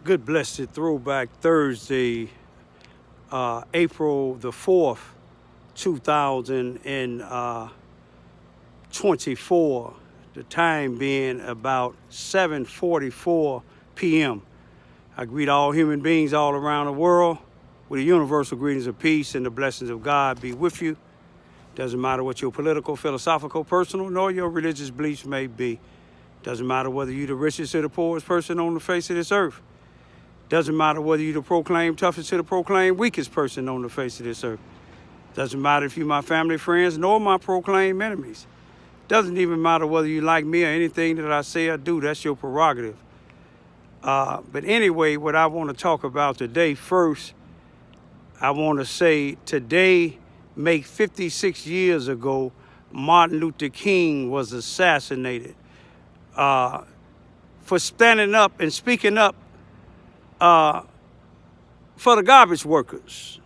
Good blessed throwback Thursday, April the 4th, 2024. The time being about 7:44 p.m. I greet all human beings all around the world with the universal greetings of peace and the blessings of God be with you. Doesn't matter what your political, philosophical, personal, nor your religious beliefs may be. Doesn't matter whether you're the richest or the poorest person on the face of this earth. Doesn't matter whether you're the proclaimed toughest or the proclaimed weakest person on the face of this earth. Doesn't matter if you're my family, friends, nor my proclaimed enemies. Doesn't even matter whether you like me or anything that I say or do. That's your prerogative. But anyway, what I want to talk about today, first, I want to say today, make 56 years ago, Martin Luther King was assassinated for standing up and speaking up for the garbage workers,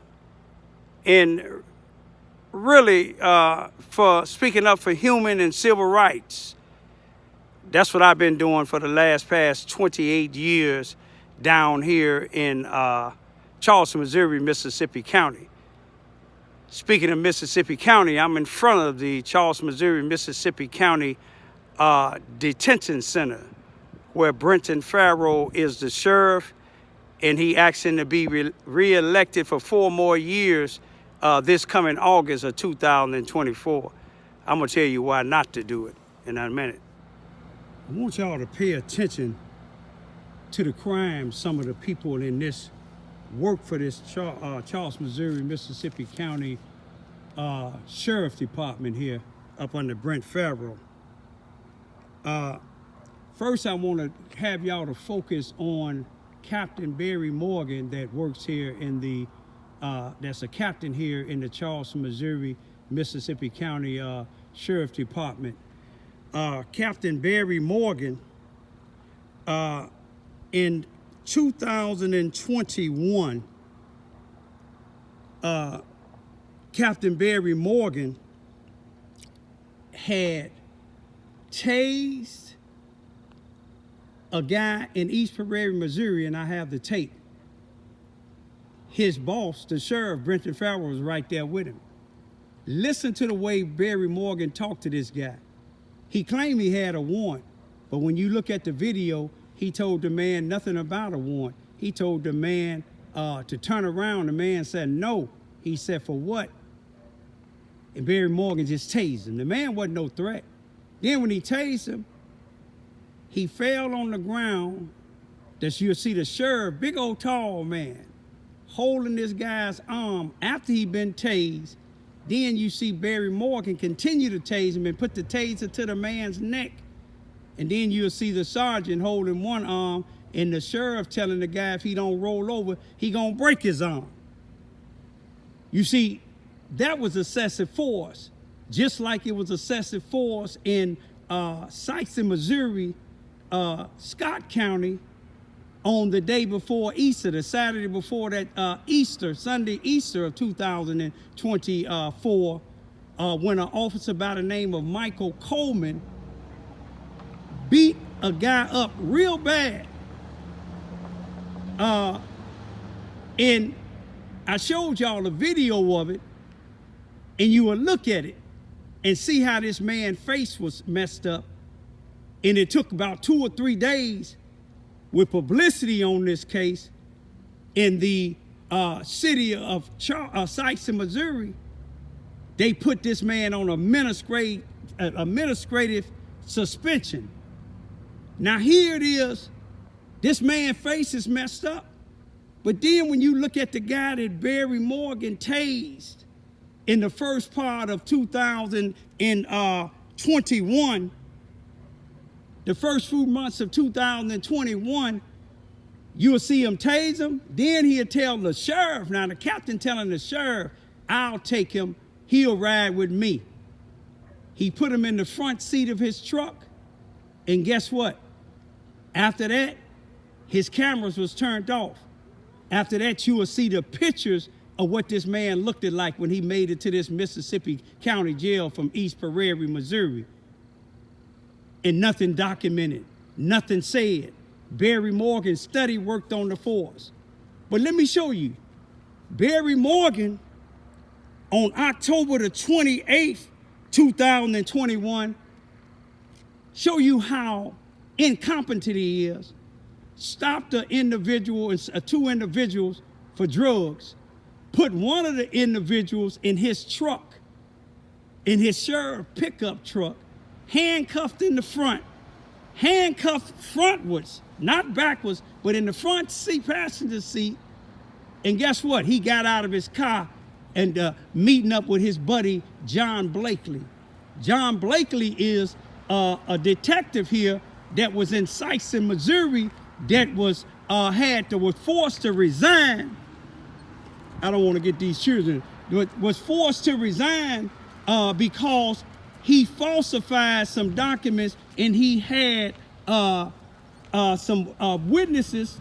and really for speaking up for human and civil rights. That's what I've been doing for the past 28 years down here in Charleston, Missouri, Mississippi County. Speaking of Mississippi County, I'm in front of the Charleston, Missouri, Mississippi County Detention Center, where Brenton Farrow is the sheriff, and he asking to be re-elected for 4 more years this coming August of 2024. I'm going to tell you why not to do it in a minute. I want y'all to pay attention to the crime some of the people in this work for this Charleston, Missouri, Mississippi County Sheriff Department here up under Brent Farrow. First, I want to have y'all to focus on Captain Barry Morgan that works here in the, that's a captain here in the Charleston, Missouri, Mississippi County Sheriff Department. Captain Barry Morgan, in 2021, Captain Barry Morgan had tased a guy in East Prairie, Missouri, and I have the tape. His boss, the sheriff, Brenton Farrow, was right there with him. Listen to the way Barry Morgan talked to this guy. He claimed he had a warrant, but when you look at the video, he told the man nothing about a warrant. He told the man to turn around. The man said no. He said, for what? And Barry Morgan just tased him. The man wasn't no threat. Then when he tased him, he fell on the ground. That you'll see the sheriff, big old tall man, holding this guy's arm after he'd been tased. Then you see Barry Morgan continue to tase him and put the taser to the man's neck. And then you'll see the sergeant holding one arm and the sheriff telling the guy if he don't roll over, he gonna break his arm. You see, that was excessive force, just like it was excessive force in Sykes in Missouri, Scott County, on the day before Easter, the Saturday before that Sunday Easter of 2024, when an officer by the name of Michael Coleman beat a guy up real bad. And I showed y'all a video of it, and you will look at it and see how this man's face was messed up. And it took about 2 or 3 days with publicity on this case in the city of Sykes in Missouri. They put this man on administrative suspension. Now here it is, this man's face is messed up. But then when you look at the guy that Barry Morgan tased in the first part of 2021, the first few months of 2021, you'll see him tase him. Then he'll tell the sheriff, now the captain telling the sheriff, I'll take him, he'll ride with me. He put him in the front seat of his truck, and guess what? After that, his cameras was turned off. After that, you will see the pictures of what this man looked like when he made it to this Mississippi County jail from East Prairie, Missouri. And nothing documented, nothing said. Barry Morgan study worked on the force. But let me show you. Barry Morgan, on October the 28th, 2021, show you how incompetent he is. Stopped an individual, two individuals for drugs. Put one of the individuals in his truck, in his sheriff pickup truck, handcuffed in the front, handcuffed frontwards, not backwards, but in the front seat, passenger seat. And guess what? He got out of his car and meeting up with his buddy, John Blakely. John Blakely is a detective here that was in Sykes, Missouri, that was forced to resign. I don't want to get these children, but was forced to resign because he falsified some documents, and he had some witnesses,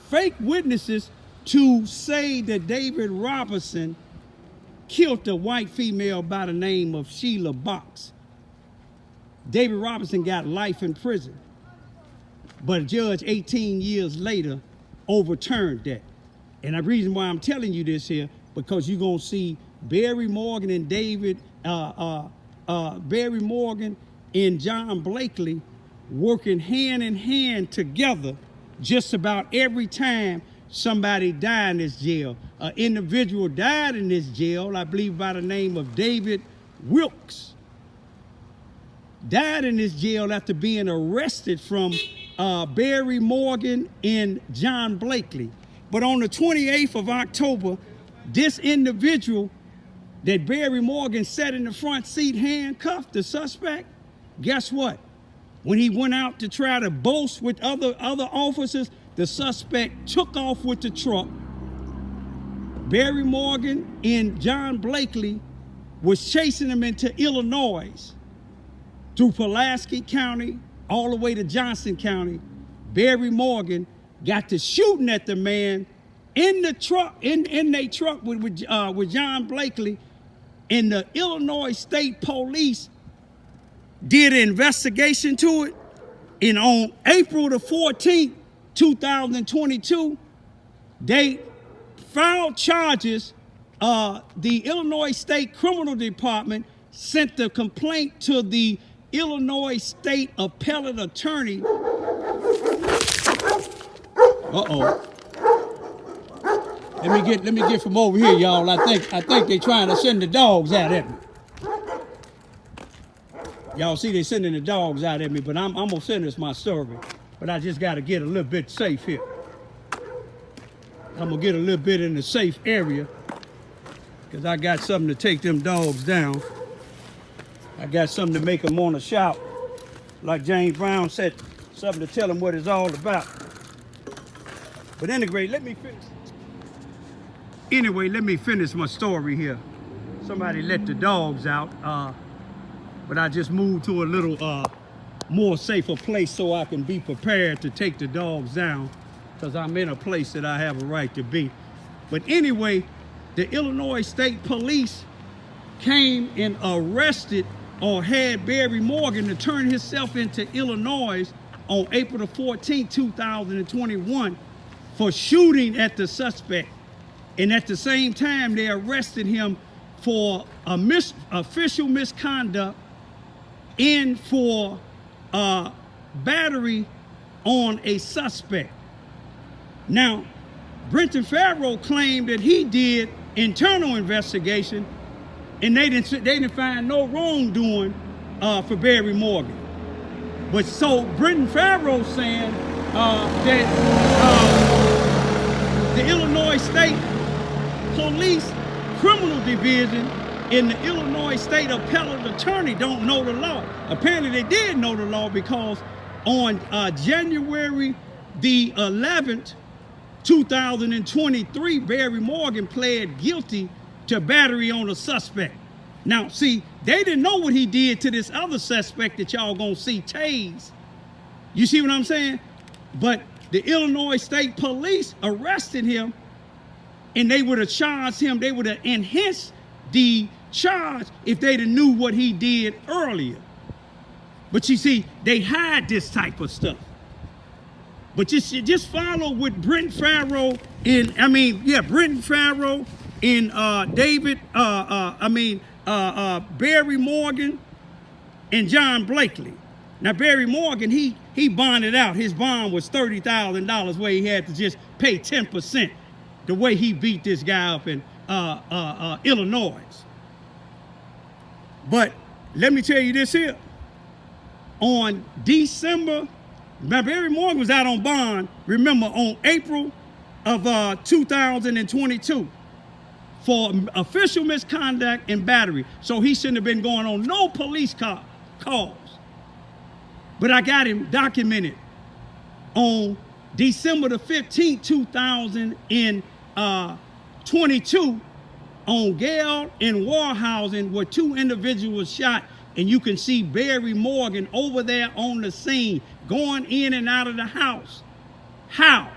fake witnesses, to say that David Robinson killed a white female by the name of Sheila Box. David Robinson got life in prison, but a judge 18 years later overturned that. And the reason why I'm telling you this here, because you're gonna see Barry Morgan and Barry Morgan and John Blakely working hand in hand together just about every time somebody died in this jail. An individual died in this jail, I believe by the name of David Wilkes. Died in this jail after being arrested from Barry Morgan and John Blakely. But on the 28th of October, this individual that Barry Morgan sat in the front seat handcuffed, the suspect, guess what? When he went out to try to boast with other officers, the suspect took off with the truck. Barry Morgan and John Blakely was chasing him into Illinois through Pulaski County all the way to Johnson County. Barry Morgan got to shooting at the man in the truck, in their truck with John Blakely, and the Illinois State Police did an investigation to it. And on April the 14th, 2022, they filed charges. The Illinois State Criminal Department sent the complaint to the Illinois State Appellate Attorney. Uh-oh. Let me get from over here, y'all. I think they trying to send the dogs out at me. Y'all see they sending the dogs out at me, but I'm gonna finish my story. But I just gotta get a little bit safe here. I'm gonna get a little bit in the safe area, because I got something to take them dogs down. I got something to make them want to shout. Like James Brown said, something to tell them what it's all about. But anyway, let me finish my story here. Somebody let the dogs out, but I just moved to a little more safer place so I can be prepared to take the dogs down, because I'm in a place that I have a right to be. But anyway, the Illinois State Police came and arrested or had Barry Morgan to turn himself into Illinois on April the 14th, 2021 for shooting at the suspect. And at the same time, they arrested him for official misconduct and for battery on a suspect. Now, Brenton Farrow claimed that he did internal investigation, and they didn't find no wrongdoing for Barry Morgan. But so Brenton Farrow saying that the Illinois State Police Criminal Division and the Illinois State Appellate Attorney don't know the law. Apparently they did know the law, because on January the 11th, 2023, Barry Morgan pled guilty to battery on a suspect. Now, see, they didn't know what he did to this other suspect that y'all gonna see tased. You see what I'm saying? But the Illinois State Police arrested him, and they would have charged him, they would have enhanced the charge if they'd have knew what he did earlier. But you see, they hide this type of stuff. But just follow with Brent Farrow Brent Farrow and Barry Morgan and John Blakely. Now Barry Morgan, he bonded out. His bond was $30,000, where he had to just pay 10%. The way he beat this guy up in Illinois. But let me tell you this here. On December, now Barry Morgan was out on bond, remember, on April of 2022 for official misconduct and battery. So he shouldn't have been going on no police calls. But I got him documented on December the 15th, 2022 on Gale and Warhausen, where 2 individuals shot. And you can see Barry Morgan over there on the scene, going in and out of the house. How?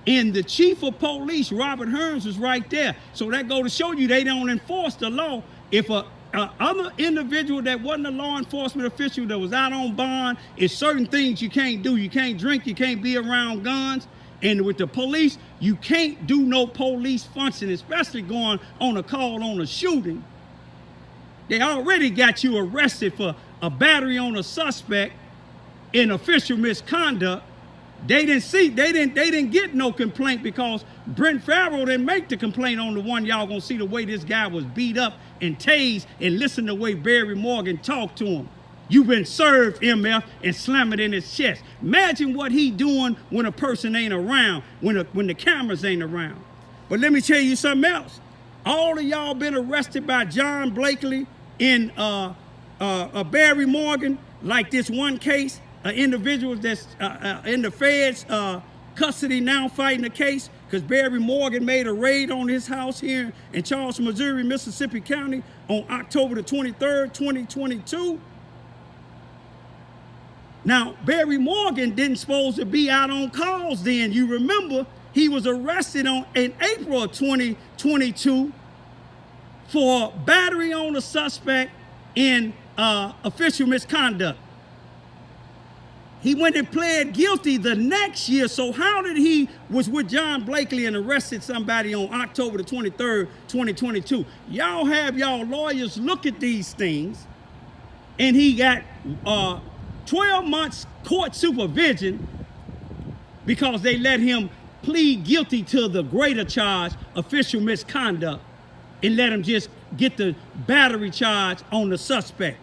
And the chief of police, Robert Hearns, was right there. So that go to show you they don't enforce the law. If a other individual that wasn't a law enforcement official that was out on bond, it's certain things you can't do. You can't drink, you can't be around guns. And with the police, you can't do no police function, especially going on a call on a shooting. They already got you arrested for a battery on a suspect in official misconduct. They didn't get no complaint because Brent Farrow didn't make the complaint on the one. Y'all gonna see the way this guy was beat up and tased, and listen to the way Barry Morgan talked to him. You've been served, MF, and slam it in his chest. Imagine what he doing when a person ain't around, when the cameras ain't around. But let me tell you something else. All of y'all been arrested by John Blakely in Barry Morgan, like this one case, an individual that's in the feds custody now fighting the case because Barry Morgan made a raid on his house here in Charleston, Missouri, Mississippi County on October the 23rd, 2022. Now, Barry Morgan didn't supposed to be out on calls then. You remember, he was arrested in April of 2022 for battery on a suspect in official misconduct. He went and pled guilty the next year. So how did he was with John Blakely and arrested somebody on October the 23rd, 2022? Y'all have y'all lawyers look at these things, and he got 12 months court supervision because they let him plead guilty to the greater charge, official misconduct, and let him just get the battery charge on the suspect.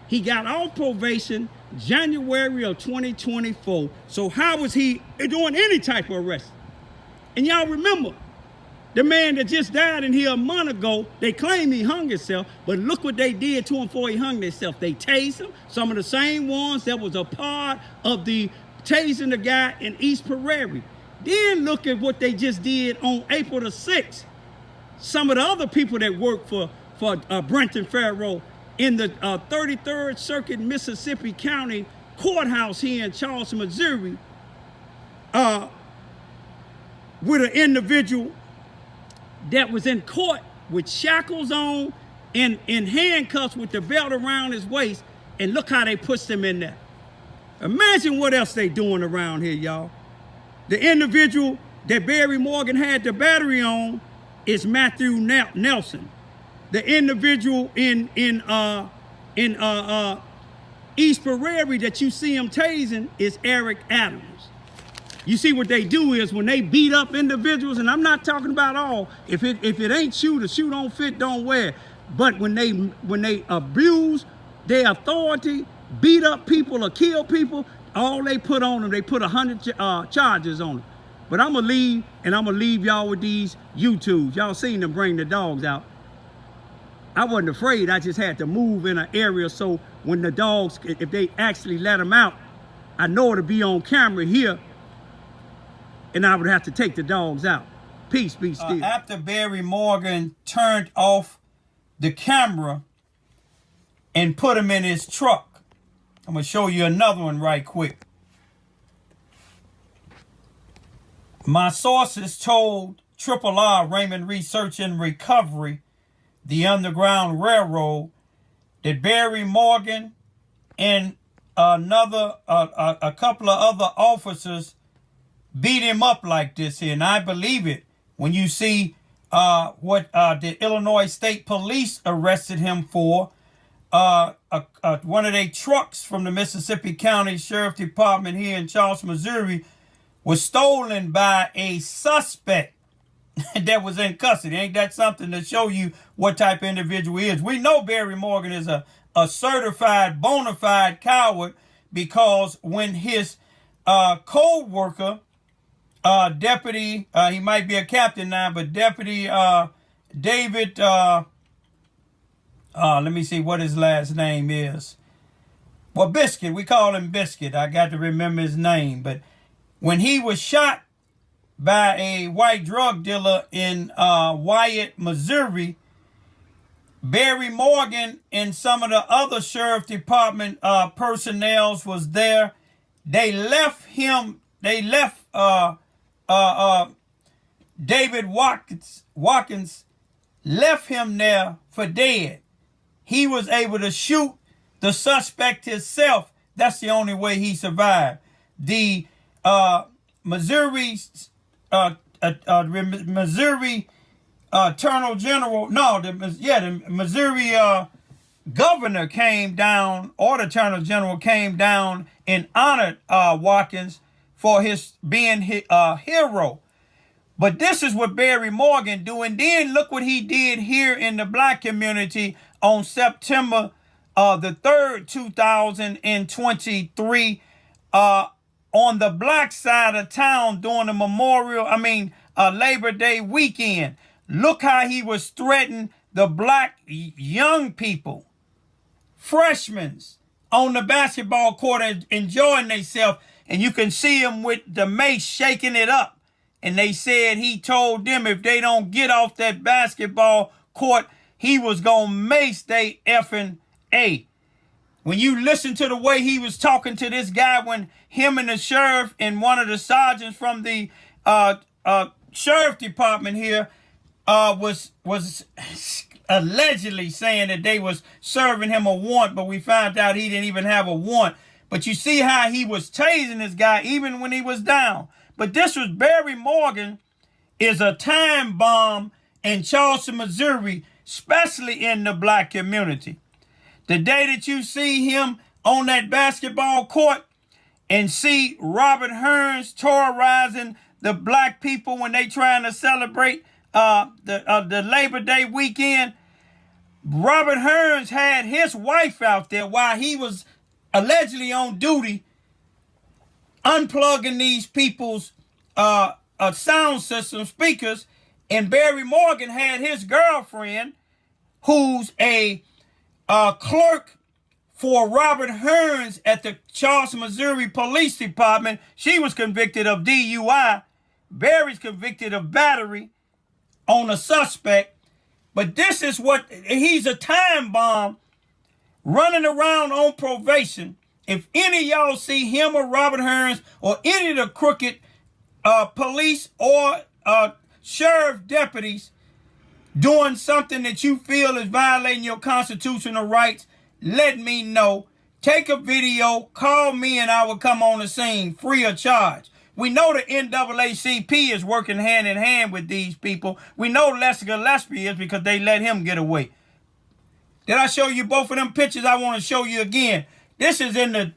He got off probation January of 2024. So how was he doing any type of arrest? And y'all remember, the man that just died in here a month ago, they claim he hung himself, but look what they did to him before he hung himself. They tased him, some of the same ones that was a part of the tasing the guy in East Prairie. Then look at what they just did on April the 6th. Some of the other people that work for Brenton Farrow in the 33rd Circuit Mississippi County Courthouse here in Charleston, Missouri, with an individual that was in court with shackles on and in handcuffs with the belt around his waist, and look how they pushed him in there. Imagine what else they doing around here, y'all. The individual that Barry Morgan had the battery on is Matthew Nelson. The individual in East Prairie that you see him tasing is Eric Adams. You see what they do is when they beat up individuals, and I'm not talking about all, if it ain't shoe, the shoe don't fit, don't wear. But when they abuse their authority, beat up people or kill people, all they put on them, they put 100 charges on them. But I'm gonna leave y'all with these YouTubes. Y'all seen them bring the dogs out. I wasn't afraid, I just had to move in an area so when the dogs, if they actually let them out, I know it'll be on camera here, and I would have to take the dogs out. Peace be still. After Barry Morgan turned off the camera and put him in his truck, I'm gonna show you another one right quick. My sources told RRR, Raymond Research and Recovery, the Underground Railroad, that Barry Morgan and a couple of other officers beat him up like this here. And I believe it when you see what the Illinois State Police arrested him for. One of their trucks from the Mississippi County Sheriff Department here in Charleston, Missouri, was stolen by a suspect that was in custody. Ain't that something to show you what type of individual he is? We know Barry Morgan is a certified, bona fide coward, because when his co-worker, deputy, he might be a captain now, but Deputy David, let me see what his last name is. Well, Biscuit, we call him Biscuit. I got to remember his name. But when he was shot by a white drug dealer in Wyatt, Missouri, Barry Morgan and some of the other sheriff department personnel was there. They left him. They left David Watkins left him there for dead. He was able to shoot the suspect himself. That's the only way he survived. The Missouri Attorney General, the Missouri governor came down, or the Attorney General came down and honored Watkins for his being a hero. But this is what Barry Morgan do. And then look what he did here in the black community on September the 3rd, 2023, on the black side of town during the Labor Day weekend. Look how he was threatening the black young people, freshmen, on the basketball court enjoying themselves. And you can see him with the mace shaking it up. And they said he told them if they don't get off that basketball court, he was going to mace they effing A. When you listen to the way he was talking to this guy, when him and the sheriff and one of the sergeants from the sheriff department here was allegedly saying that they was serving him a warrant, but we found out he didn't even have a warrant. But you see how he was tasing this guy even when he was down. But this was Barry Morgan is a time bomb in Charleston, Missouri, especially in the black community. The day that you see him on that basketball court and see Robert Hearns terrorizing the black people when they trying to celebrate the Labor Day weekend, Robert Hearns had his wife out there while he was allegedly on duty, unplugging these people's sound system speakers, and Barry Morgan had his girlfriend, who's a clerk for Robert Hearns at the Charleston, Missouri Police Department. She was convicted of DUI. Barry's convicted of battery on a suspect. But this is what, he's a time bomb running around on probation. If any of y'all see him or Robert Hearns or any of the crooked police or sheriff deputies doing something that you feel is violating your constitutional rights, let me know. Take a video, call me, and I will come on the scene free of charge. We know the NAACP is working hand in hand with these people. We know Lester Gillespie is because they let him get away. Did I show you both of them pictures? I want to show you again. This is in the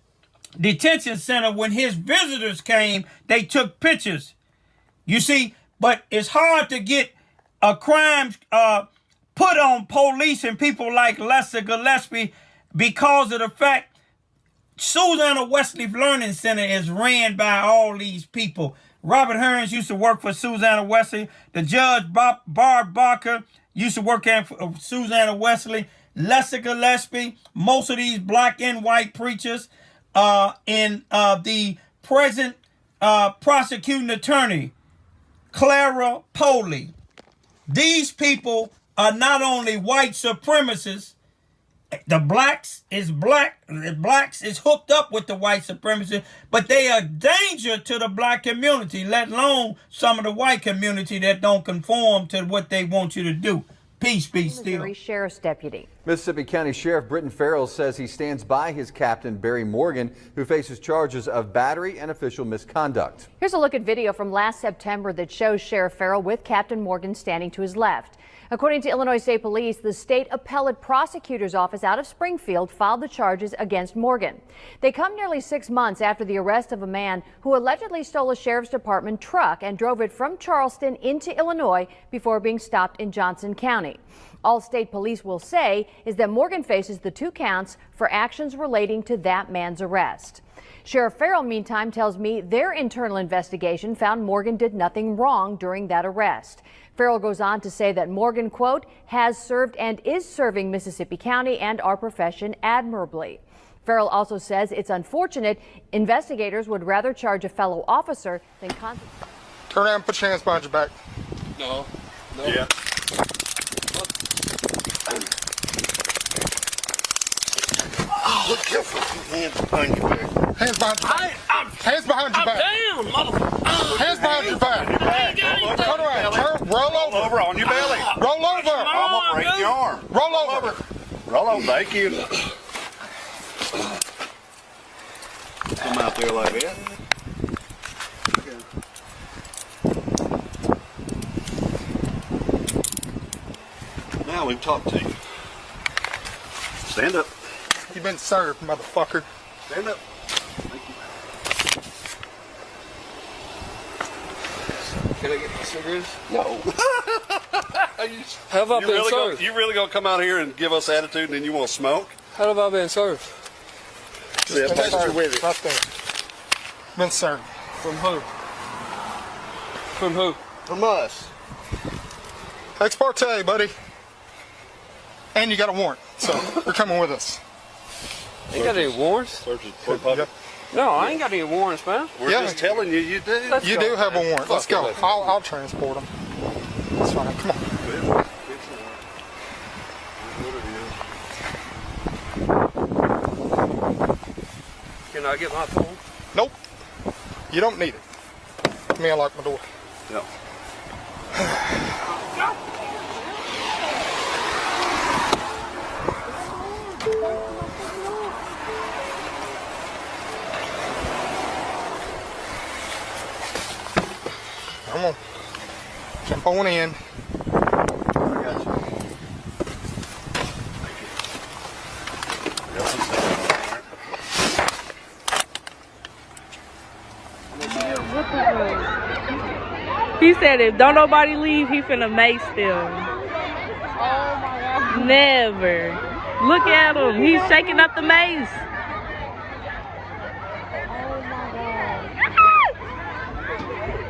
detention center. When his visitors came, they took pictures. You see, but it's hard to get a crime put on police and people like Lester Gillespie because of the fact Susanna Wesley Learning Center is ran by all these people. Robert Hearns used to work for Susanna Wesley. The judge, Barb Barker, used to work for Susanna Wesley. Lester Gillespie, most of these black and white preachers, and the present prosecuting attorney, Clara Poley. These people are not only white supremacists. The blacks is hooked up with the white supremacists, but they are a danger to the black community, let alone some of the white community that don't conform to what they want you to do. Peace be still. Missouri Sheriff's deputy. Mississippi County Sheriff Britton Farrell says he stands by his captain, Barry Morgan, who faces charges of battery and official misconduct. Here's a look at video from last September that shows Sheriff Farrell with Captain Morgan standing to his left. According to Illinois State Police, the state appellate prosecutor's office out of Springfield filed the charges against Morgan. They come nearly 6 months after the arrest of a man who allegedly stole a sheriff's department truck and drove it from Charleston into Illinois before being stopped in Johnson County. All state police will say is that Morgan faces the 2 counts for actions relating to that man's arrest. Sheriff Farrell, meantime, tells me their internal investigation found Morgan did nothing wrong during that arrest. Farrell goes on to say that Morgan, quote, has served and is serving Mississippi County and our profession admirably. Farrell also says it's unfortunate investigators would rather charge a fellow officer than consequence. Turn around and put your hands behind your back. No. Yeah. Look careful. Hands behind your back. Hands behind your back. Hands behind your back. I'm down, motherfucker. Hands behind your back. Turn around. Roll over on your belly. Roll over. I'm gonna break your arm. Roll over. Roll over. Thank you. Come out there like that. Now we can talk to you. Stand up. You've been served, motherfucker. Stand up. Thank you. Can I get my cigarettes? No. How have I been served? You really gonna come out here and give us attitude and then you want to smoke? How have I been served? Yeah, Been served. with it. Right there. Been served. From who? From who? From us. Ex parte, buddy. And you got a warrant, so you're coming with us. Ain't got any warrants? Searches for public. No, I ain't got any warrants, man. We're just telling you, you do. Let's You go, do have a man. warrant. Let's Fuck go. it. I'll transport them. That's fine. Come on. Can I get my phone? Nope. You don't need it. Let me unlock my door. No. Come on. Jump on in. He said if don't nobody leave, he finna mace them. Oh my God. Never. Look at him. He's shaking up the mace. Oh my God.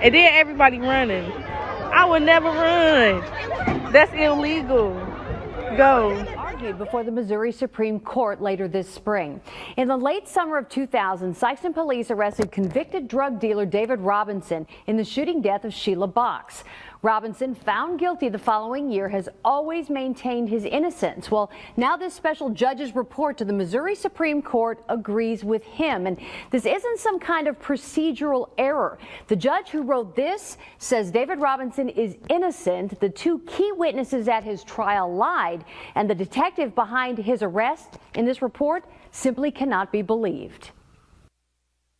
And then everybody running. I would never run. That's illegal. Go. Argued before the Missouri Supreme Court later this spring. In the late summer of 2000, Sikeston police arrested convicted drug dealer David Robinson in the shooting death of Sheila Box. Robinson, found guilty the following year, has always maintained his innocence. Well, now this special judge's report to the Missouri Supreme Court agrees with him. And this isn't some kind of procedural error. The judge who wrote this says David Robinson is innocent. The 2 key witnesses at his trial lied, and the detective behind his arrest in this report simply cannot be believed.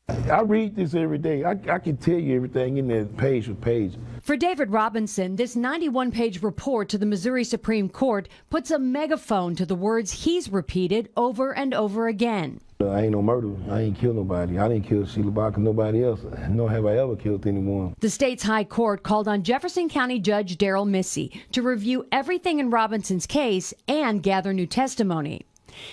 I read this every day. I can tell you everything in there page for page. For David Robinson, this 91-page report to the Missouri Supreme Court puts a megaphone to the words he's repeated over and over again. I ain't no murderer. I ain't killed nobody. I didn't kill Sheila Box or nobody else, nor have I ever killed anyone. The state's high court called on Jefferson County Judge Darrell Missy to review everything in Robinson's case and gather new testimony.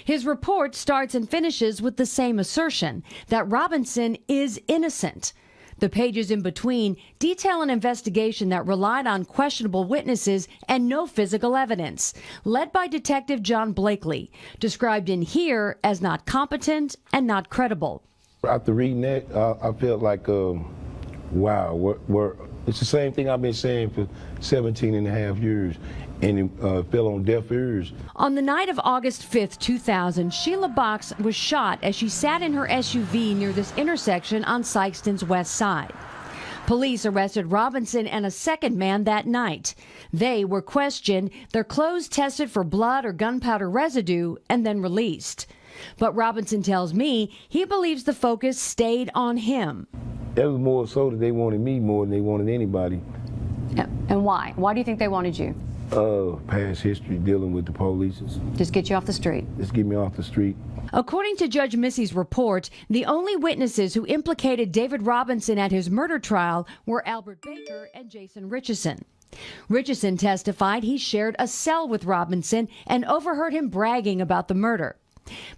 His report starts and finishes with the same assertion that Robinson is innocent. The pages in between detail an investigation that relied on questionable witnesses and no physical evidence, led by Detective John Blakely, described in here as not competent and not credible. After reading that, I felt like, wow, it's the same thing I've been saying for 17 and a half years. And it fell on deaf ears. On the night of August 5th, 2000, Sheila Box was shot as she sat in her SUV near this intersection on Sikeston's west side. Police arrested Robinson and a second man that night. They were questioned, their clothes tested for blood or gunpowder residue, and then released. But Robinson tells me he believes the focus stayed on him. It was more so that they wanted me more than they wanted anybody. And why? Why do you think they wanted you? Past history dealing with the police. Just get you off the street. Just get me off the street. According to Judge Missy's report, the only witnesses who implicated David Robinson at his murder trial were Albert Baker and Jason Richardson. Richardson testified he shared a cell with Robinson and overheard him bragging about the murder.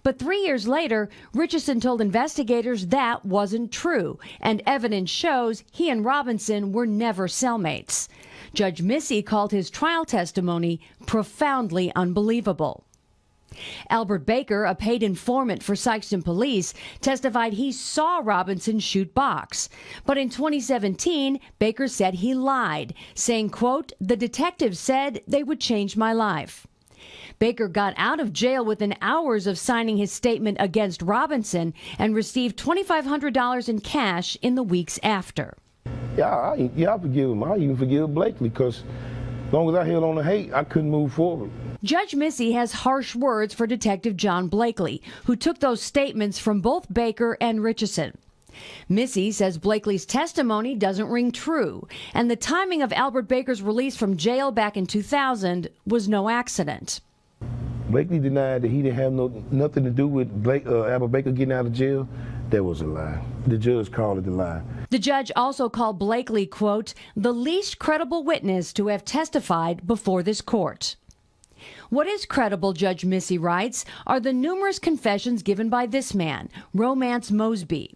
But 3 years later, Richardson told investigators that wasn't true, and evidence shows he and Robinson were never cellmates. Judge Missy called his trial testimony profoundly unbelievable. Albert Baker, a paid informant for Sikeston Police, testified he saw Robinson shoot Box. But in 2017, Baker said he lied, saying, quote, "The detective said they would change my life." Baker got out of jail within hours of signing his statement against Robinson and received $2,500 in cash in the weeks after. I forgive him. I even forgive Blakely because as long as I held on to hate, I couldn't move forward. Judge Missy has harsh words for Detective John Blakely, who took those statements from both Baker and Richardson. Missy says Blakely's testimony doesn't ring true, and the timing of Albert Baker's release from jail back in 2000 was no accident. Blakely denied that he didn't have nothing to do with Albert Baker getting out of jail. That was a lie. The judge called it a lie. The judge also called Blakely, quote, "the least credible witness to have testified before this court." What is credible, Judge Missy writes, are the numerous confessions given by this man, Romance Mosby.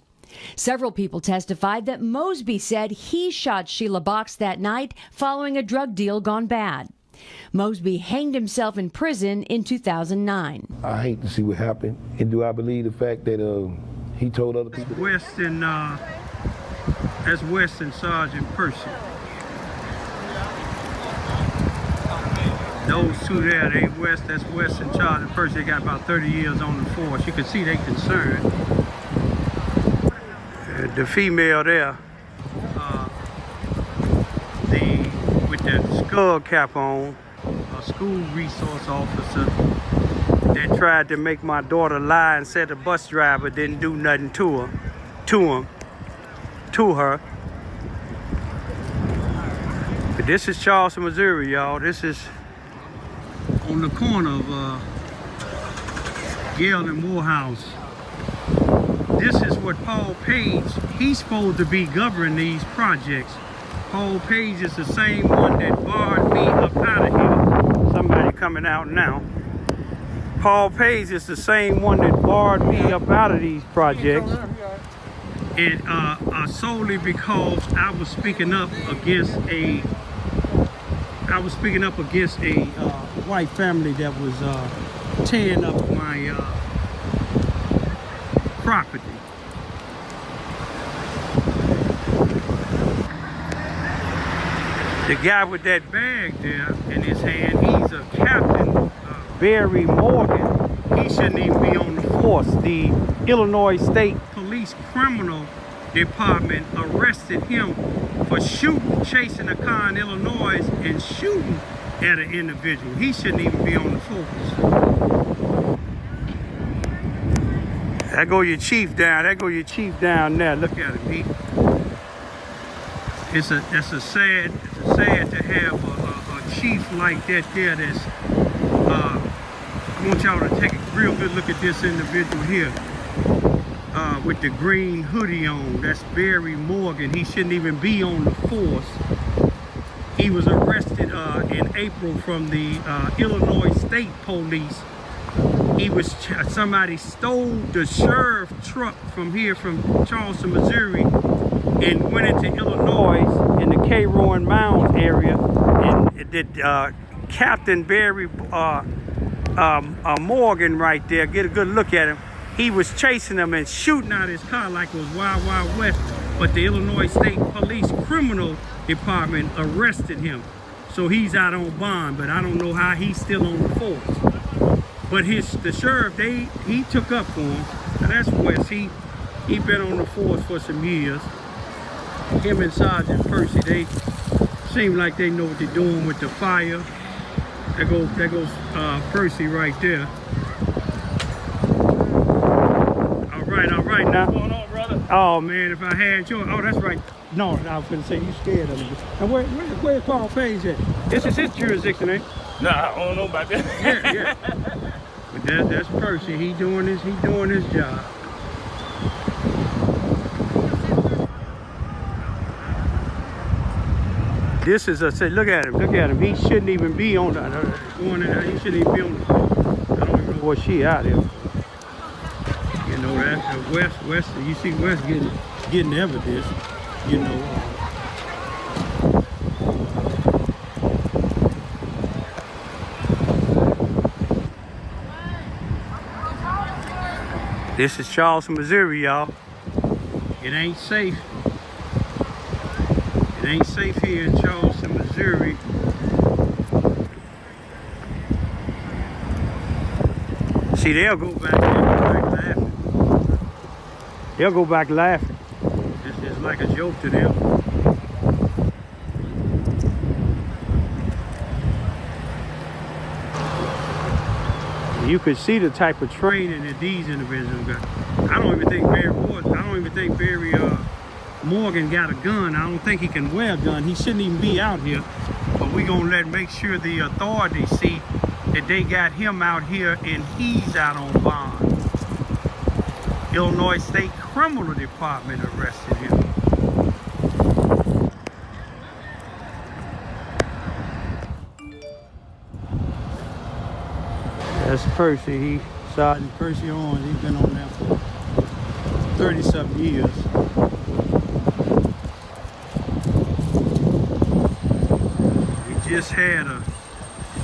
Several people testified that Mosby said he shot Sheila Box that night following a drug deal gone bad. Mosby hanged himself in prison in 2009. I hate to see what happened. And do I believe the fact that he told other people? That's Weston Sergeant Percy. Those two there, that's Weston Sergeant Percy. They got about 30 years on the force. You can see they concerned. The female there, with the skull cap on, a school resource officer that tried to make my daughter lie and said the bus driver didn't do nothing to her. But this is Charleston, Missouri, y'all. This is on the corner of Gale and Morehouse. This is what Paul Page, he's supposed to be governing these projects. Paul Page is the same one that barred me up out of here. Somebody coming out now. Paul Page is the same one that barred me up out of these projects. And solely because I was speaking up against a white family that was tearing up my property. The guy with that bag there in his hand, he's a Captain Barry Morgan. He shouldn't even be on the force. The Illinois State Police Criminal Department arrested him for chasing a car in Illinois and shooting at an individual. He shouldn't even be on the force. There go your chief down. There go your chief down there. Look at him. It's sad to have a chief like that there. That's I want y'all to take a real good look at this individual here with the green hoodie on. That's Barry Morgan. He shouldn't even be on the force. He was arrested in April from the Illinois State Police. Somebody stole the sheriff truck from here, from Charleston, Missouri, and went into Illinois in the K. Rowan Mounds area, and did Captain Barry Morgan right there. Get a good look at him. He was chasing him and shooting out his car like it was Wild Wild West, but the Illinois State Police Criminal Department arrested him. So he's out on bond, but I don't know how he's still on the force. But the sheriff, he took up for him. And that's West. He been on the force for some years. him and Sergeant Percy, they seem like they know what they're doing with the fire. There goes Percy right there. All right now. What's going on, brother? Oh man, if I had your, oh that's right. No, I was gonna say you scared of me. And where's Paul Page at? This is his jurisdiction, eh? Nah, I don't know about that. Yeah. But that's Percy. He doing his job. This is a say. Look at him. He shouldn't even be on the going in there. He shouldn't even be on the phone. I don't even know what she out there. You know that West. You see West getting evidence. You know. This is Charleston, Missouri, y'all. It ain't safe. It ain't safe here in Charleston, Missouri. See, they'll go back laughing. They'll go back laughing. It's like a joke to them. You could see the type of training that these individuals got. I don't even think Barry Morgan got a gun. I don't think he can wear a gun. He shouldn't even be out here. But we gonna make sure the authorities see that they got him out here and he's out on bond. Illinois State Criminal Department arrested him. That's Percy. Sergeant Percy Owens. He's been on there for 30-something years. We just had a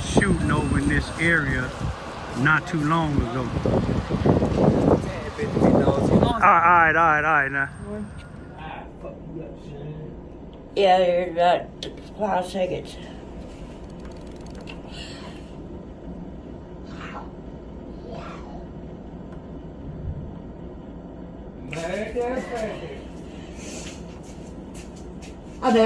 shooting over in this area not too long ago. All right now. Yeah, there's about 5 seconds. I mean,